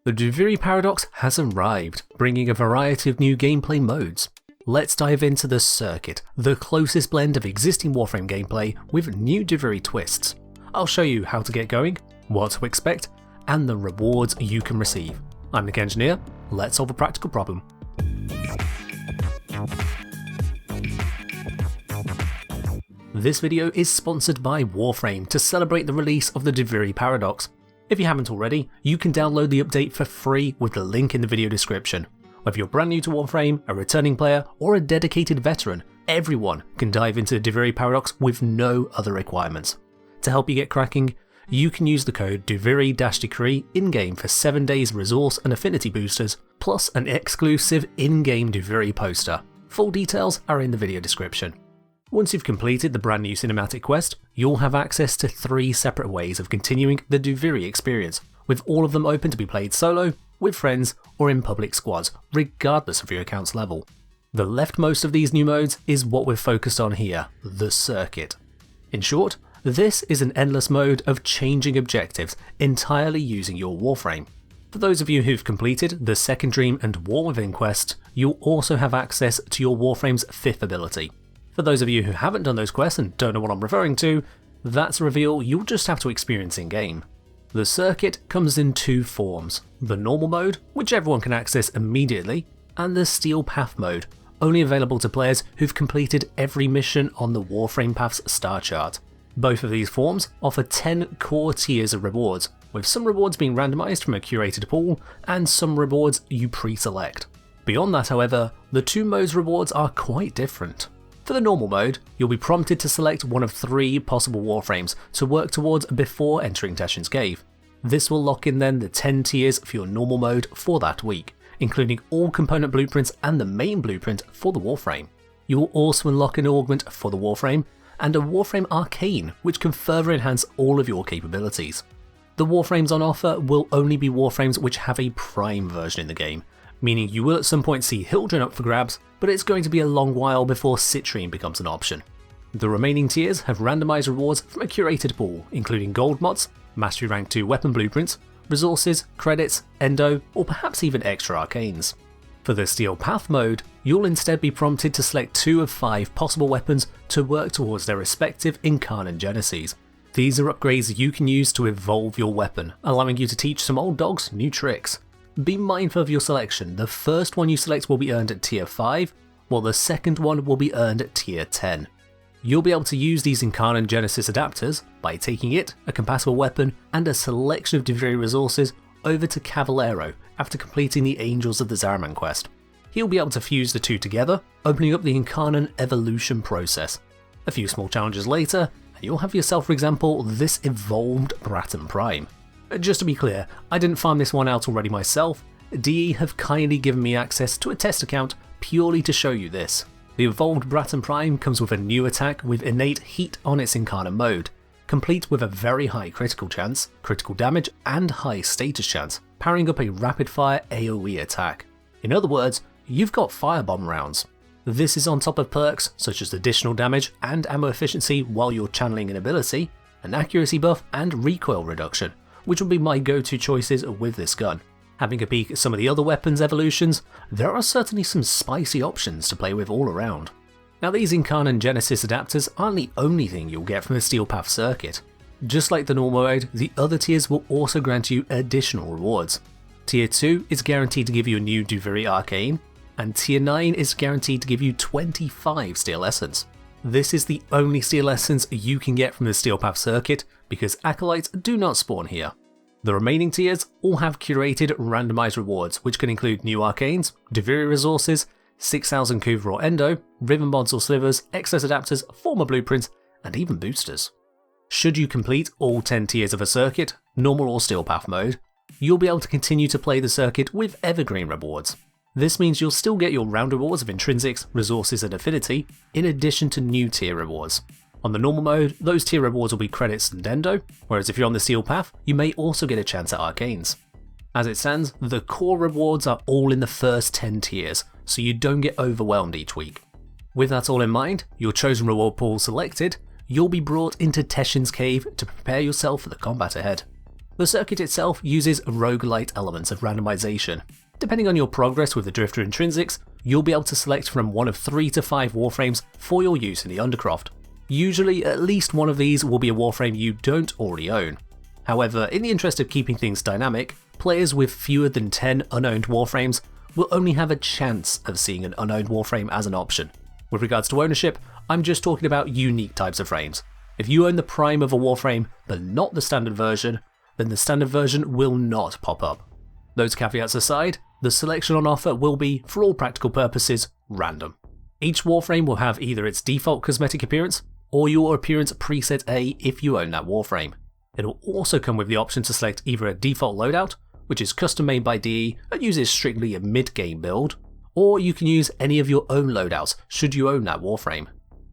The Duviri paradox has arrived, bringing a variety of new gameplay modes. Let's dive into the circuit, the closest blend of existing Warframe gameplay with new Duviri twists. I'll show you how to get going, what to expect, and the rewards you can receive. I'm Nick Engineer, let's solve a practical problem. This video is sponsored by Warframe to celebrate the release of the Duviri paradox. If you haven't already, you can download the update for free with the link in the video description. Whether you're brand new to Warframe, a returning player, or a dedicated veteran, everyone can dive into the Duviri paradox with no other requirements. To help you get cracking, you can use the code Duviri-Decree in-game for 7 days resource and affinity boosters, plus an exclusive in-game Duviri poster. Full details are in the video description. Once you've completed the brand new cinematic quest, you'll have access to 3 separate ways of continuing the Duviri experience, with all of them open to be played solo, with friends, or in public squads, regardless of your account's level. The leftmost of these new modes is what we're focused on here, the circuit. In short, this is an endless mode of changing objectives entirely using your Warframe. For those of you who've completed the Second Dream and War Within quests, you'll also have access to your Warframe's 5th ability. For those of you who haven't done those quests and don't know what I'm referring to, that's a reveal you'll just have to experience in game. The circuit comes in 2 forms, the normal mode, which everyone can access immediately, and the Steel Path mode, only available to players who've completed every mission on the Warframe Path's star chart. Both of these forms offer 10 core tiers of rewards, with some rewards being randomized from a curated pool, and some rewards you pre-select. Beyond that, however, the 2 modes' rewards are quite different. For the normal mode, you'll be prompted to select one of 3 possible Warframes to work towards before entering Teshin's Cave. This will lock in then the 10 tiers for your normal mode for that week, including all component blueprints and the main blueprint for the Warframe. You will also unlock an augment for the Warframe, and a Warframe Arcane, which can further enhance all of your capabilities. The Warframes on offer will only be Warframes which have a Prime version in the game, meaning you will at some point see Hildren up for grabs, but it's going to be a long while before Citrine becomes an option. The remaining tiers have randomized rewards from a curated pool, including gold mods, Mastery Rank 2 weapon blueprints, resources, credits, endo, or perhaps even extra arcanes. For the Steel Path mode, you'll instead be prompted to select 2 of 5 possible weapons to work towards their respective incarnate geneses. These are upgrades you can use to evolve your weapon, allowing you to teach some old dogs new tricks. Be mindful of your selection. The first one you select will be earned at tier 5, while the second one will be earned at tier 10. You'll be able to use these Incarnate Genesis adapters by taking it, a compatible weapon, and a selection of Duviri resources over to Cavallero after completing the Angels of the Zariman quest. He'll be able to fuse the 2 together, opening up the Incarnate evolution process. A few small challenges later, and you'll have yourself, for example, this evolved Bratton Prime. Just to be clear, I didn't farm this one out already myself. DE have kindly given me access to a test account purely to show you this. The evolved Bratton Prime comes with a new attack with innate heat on its incarnate mode, complete with a very high critical chance, critical damage, and high status chance, powering up a rapid fire AoE attack. In other words, you've got firebomb rounds. This is on top of perks such as additional damage and ammo efficiency while you're channeling an ability, an accuracy buff, and recoil reduction, which will be my go-to choices with this gun. Having a peek at some of the other weapons evolutions, there are certainly some spicy options to play with all around. Now, these Incarnate Genesis adapters aren't the only thing you'll get from the Steel Path circuit. Just like the normal mode, the other tiers will also grant you additional rewards. Tier 2 is guaranteed to give you a new Duviri Arcane, and Tier 9 is guaranteed to give you 25 Steel Essence. This is the only Steel Essence you can get from the Steel Path circuit, because Acolytes do not spawn here. The remaining tiers all have curated randomized rewards, which can include new arcanes, Duviri resources, 6000 Kuva or Endo, Riven mods or slivers, excess adapters, former blueprints, and even boosters. Should you complete all 10 tiers of a circuit, normal or Steel Path mode, you'll be able to continue to play the circuit with evergreen rewards. This means you'll still get your round rewards of intrinsics, resources, and affinity, in addition to new tier rewards. On the normal mode, those tier rewards will be credits and endo, whereas if you're on the Steel Path, you may also get a chance at arcanes. As it stands, the core rewards are all in the first 10 tiers, so you don't get overwhelmed each week. With that all in mind, your chosen reward pool selected, you'll be brought into Teshin's Cave to prepare yourself for the combat ahead. The circuit itself uses rogue-lite elements of randomization. Depending on your progress with the Drifter intrinsics, you'll be able to select from one of 3 to 5 Warframes for your use in the Undercroft. Usually, at least one of these will be a Warframe you don't already own. However, in the interest of keeping things dynamic, players with fewer than 10 unowned Warframes will only have a chance of seeing an unowned Warframe as an option. With regards to ownership, I'm just talking about unique types of frames. If you own the Prime of a Warframe, but not the standard version, then the standard version will not pop up. Those caveats aside, the selection on offer will be, for all practical purposes, random. Each Warframe will have either its default cosmetic appearance, or your appearance preset A if you own that Warframe. It'll also come with the option to select either a default loadout, which is custom made by DE and uses strictly a mid-game build, or you can use any of your own loadouts should you own that Warframe.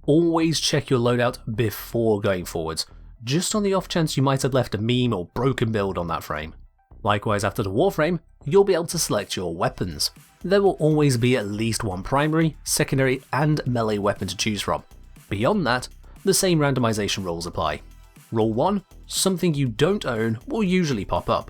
Always check your loadout before going forwards, just on the off chance you might have left a meme or broken build on that frame. Likewise, after the Warframe, you'll be able to select your weapons. There will always be at least one primary, secondary and melee weapon to choose from. Beyond that, the same randomization rules apply. Rule 1, something you don't own will usually pop up.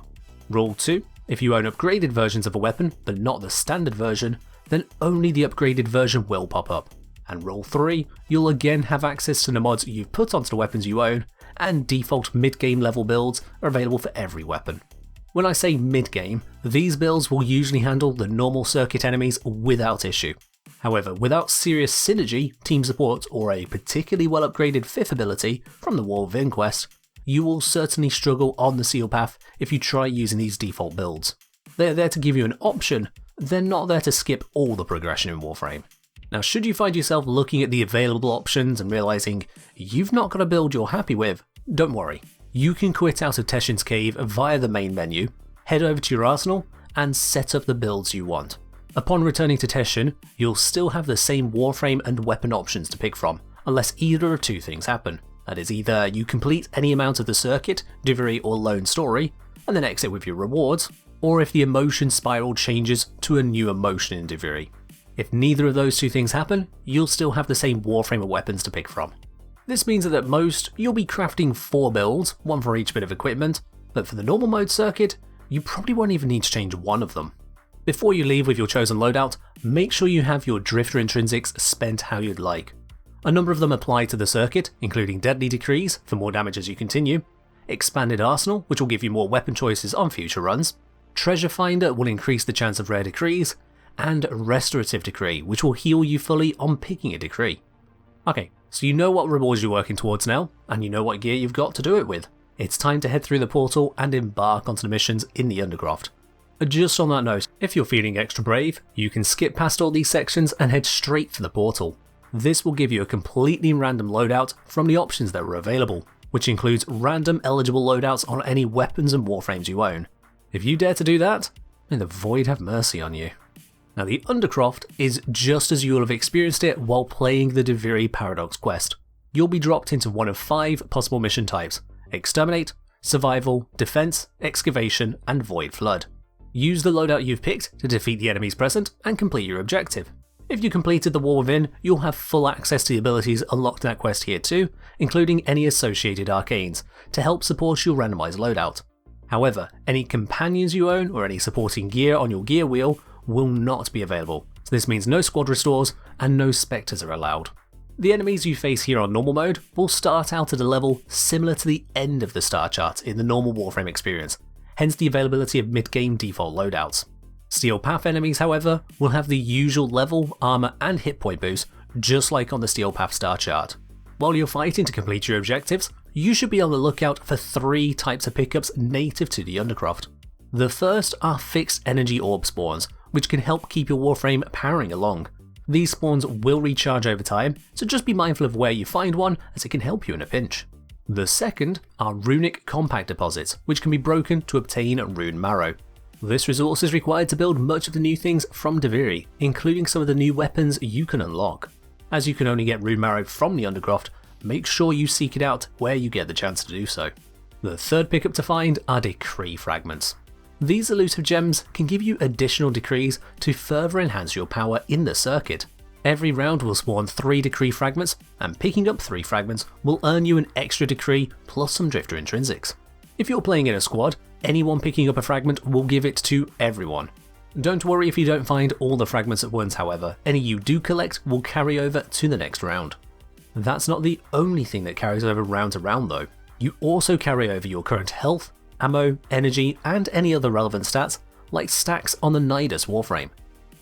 Rule 2, if you own upgraded versions of a weapon but not the standard version, then only the upgraded version will pop up. And Rule 3, you'll again have access to the mods you've put onto the weapons you own, and default mid-game level builds are available for every weapon. When I say mid-game, these builds will usually handle the normal circuit enemies without issue. However, without serious synergy, team support, or a particularly well upgraded 5th ability from the War of Inquest, you will certainly struggle on the Seal Path if you try using these default builds. They're there to give you an option, they're not there to skip all the progression in Warframe. Now, should you find yourself looking at the available options and realizing you've not got a build you're happy with, don't worry. You can quit out of Teshin's Cave via the main menu, head over to your arsenal, and set up the builds you want. Upon returning to Teshin, you'll still have the same Warframe and weapon options to pick from, unless either of 2 things happen. That is, either you complete any amount of the circuit, Duviri or Lone Story, and then exit with your rewards, or if the emotion spiral changes to a new emotion in Duviri. If neither of those 2 things happen, you'll still have the same Warframe of weapons to pick from. This means that at most, you'll be crafting 4 builds, one for each bit of equipment, but for the normal mode circuit, you probably won't even need to change one of them. Before you leave with your chosen loadout, make sure you have your Drifter intrinsics spent how you'd like. A number of them apply to the circuit, including Deadly Decrees for more damage as you continue, Expanded Arsenal, which will give you more weapon choices on future runs, Treasure Finder will increase the chance of rare decrees, and Restorative Decree, which will heal you fully on picking a decree. Okay, so you know what rewards you're working towards now, and you know what gear you've got to do it with. It's time to head through the portal and embark onto the missions in the Undercroft. Just on that note, if you're feeling extra brave, you can skip past all these sections and head straight for the portal. This will give you a completely random loadout from the options that were available, which includes random eligible loadouts on any weapons and warframes you own. If you dare to do that, may the Void have mercy on you. Now, the Undercroft is just as you'll have experienced it while playing the Duviri Paradox quest. You'll be dropped into one of 5 possible mission types: Exterminate, Survival, Defense, Excavation, and Void Flood. Use the loadout you've picked to defeat the enemies present and complete your objective. If you completed the War Within, you'll have full access to the abilities unlocked in that quest here too, including any associated arcanes, to help support your randomized loadout. However, any companions you own or any supporting gear on your gear wheel will not be available, so this means no squad restores and no spectres are allowed. The enemies you face here on normal mode will start out at a level similar to the end of the star chart in the normal Warframe experience, hence the availability of mid-game default loadouts. Steel Path enemies, however, will have the usual level, armor and hit point boost, just like on the Steel Path star chart. While you're fighting to complete your objectives, you should be on the lookout for 3 types of pickups native to the Undercroft. The first are fixed energy orb spawns, which can help keep your Warframe powering along. These spawns will recharge over time, so just be mindful of where you find one, as it can help you in a pinch. The second are runic compact deposits, which can be broken to obtain rune marrow. This resource is required to build much of the new things from Duviri, including some of the new weapons you can unlock. As you can only get rune marrow from the Undercroft, make sure you seek it out where you get the chance to do so. The third pickup to find are decree fragments. These elusive gems can give you additional decrees to further enhance your power in the circuit. Every round will spawn 3 decree fragments, and picking up 3 fragments will earn you an extra decree plus some Drifter intrinsics. If you're playing in a squad, anyone picking up a fragment will give it to everyone. Don't worry if you don't find all the fragments at once, however, any you do collect will carry over to the next round. That's not the only thing that carries over round to round though. You also carry over your current health, ammo, energy, and any other relevant stats, like stacks on the Nidus Warframe.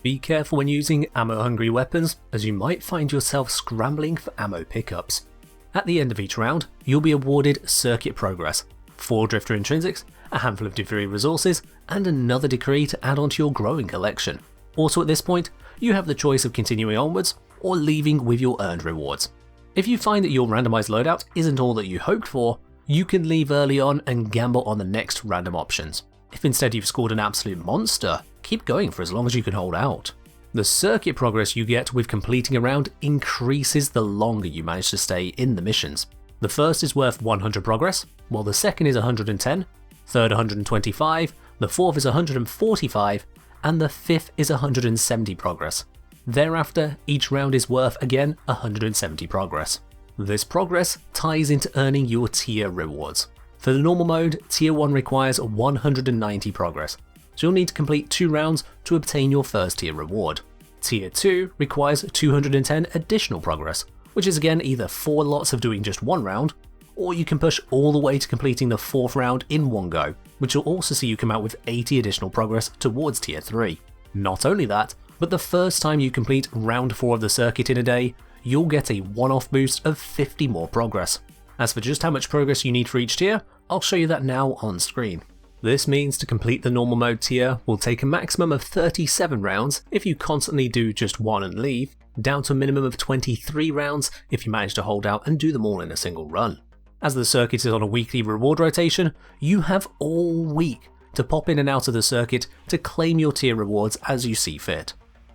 Be careful when using ammo-hungry weapons, as you might find yourself scrambling for ammo pickups. At the end of each round, you'll be awarded circuit progress, 4 drifter intrinsics, a handful of Duviri resources, and another decree to add onto your growing collection. Also at this point, you have the choice of continuing onwards or leaving with your earned rewards. If you find that your randomized loadout isn't all that you hoped for, you can leave early on and gamble on the next random options. If instead you've scored an absolute monster, keep going for as long as you can hold out. The circuit progress you get with completing a round increases the longer you manage to stay in the missions. The first is worth 100 progress, while the second is 110, third 125, the fourth is 145, and the fifth is 170 progress. Thereafter, each round is worth again 170 progress. This progress ties into earning your tier rewards. For the normal mode, tier 1 requires 190 progress, so you'll need to complete 2 rounds to obtain your first tier reward. Tier 2 requires 210 additional progress, which is again either 4 lots of doing just 1 round, or you can push all the way to completing the 4th round in one go, which will also see you come out with 80 additional progress towards tier 3. Not only that, but the first time you complete round 4 of the circuit in a day, you'll get a one-off boost of 50 more progress. As for just how much progress you need for each tier, I'll show you that now on screen. This means to complete the normal mode tier will take a maximum of 37 rounds if you constantly do just 1 and leave, down to a minimum of 23 rounds if you manage to hold out and do them all in a single run. As the circuit is on a weekly reward rotation, you have all week to pop in and out of the circuit to claim your tier rewards as you see fit.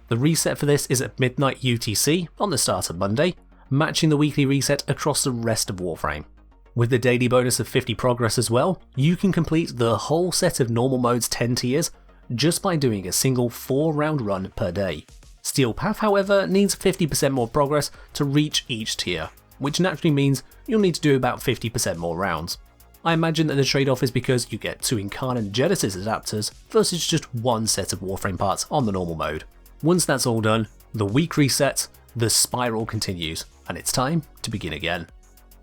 The reset for this is at midnight UTC on the start of Monday, matching the weekly reset across the rest of Warframe. With the daily bonus of 50 progress as well, you can complete the whole set of normal mode's 10 tiers just by doing a single 4-round run per day. Steel Path, however, needs 50% more progress to reach each tier, which naturally means you'll need to do about 50% more rounds. I imagine that the trade-off is because you get 2 Incarnate Genesis adapters versus just 1 set of Warframe parts on the normal mode. Once that's all done, the week resets, the spiral continues, and it's time to begin again.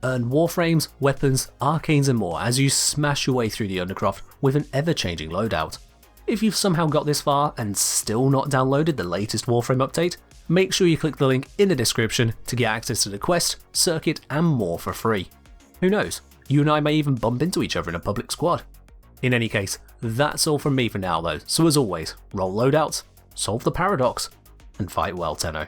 Earn Warframes, weapons, arcanes and more as you smash your way through the Undercroft with an ever-changing loadout. If you've somehow got this far and still not downloaded the latest Warframe update, make sure you click the link in the description to get access to the quest, circuit and more for free. Who knows, you and I may even bump into each other in a public squad. In any case, that's all from me for now though, so as always, roll loadouts, solve the paradox, and fight well, Tenno.